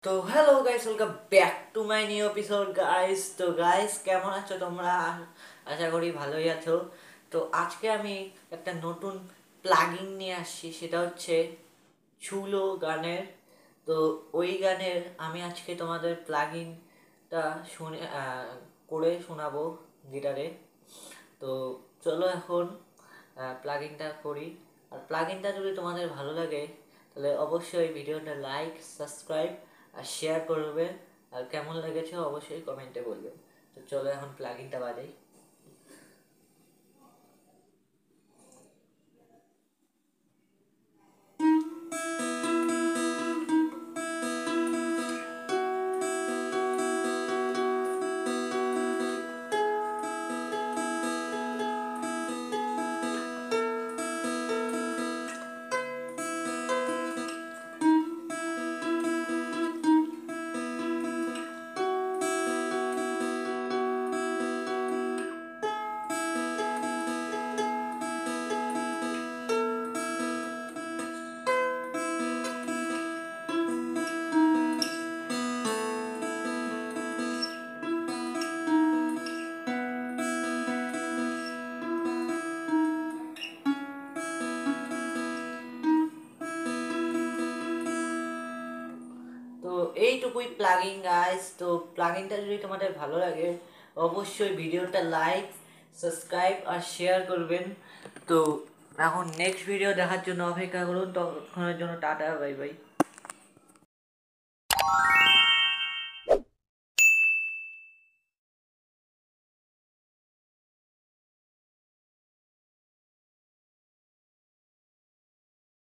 তো hello guys, welcome back to my new episode guys. তো guys, কেমন আছো তোমরা? আশা করি ভালোই আছো। তো আজকে আমি একটা নতুন প্লাগইন নিয়ে আসছি, সেটা হচ্ছে চুলো গানের। তো ওই গানের আমি আজকে তোমাদের প্লাগইনটা শুনে করে শোনাবো গিটারে। তো চলো এখন প্লাগইনটা করি। আর প্লাগইনটা যদি তোমাদের ভালো লাগে তাহলে অবশ্যই ভিডিওটা লাইক, সাবস্ক্রাইব আর শেয়ার করবে। আর কেমন লেগেছে অবশ্যই কমেন্টে বলবে। তো চলো এখন প্লাগইনটা বাজাই। তো এইটুকুই প্লাগইন গাইস। তো প্লাগইনটা যদি তোমাদের ভালো লাগে অবশ্যই ভিডিওটা লাইক, সাবস্ক্রাইব আর শেয়ার করবেন। তো এখন নেক্সট ভিডিও দেখার জন্য অপেক্ষা করুন। ততক্ষণের জন্য টাটা, বাই বাই।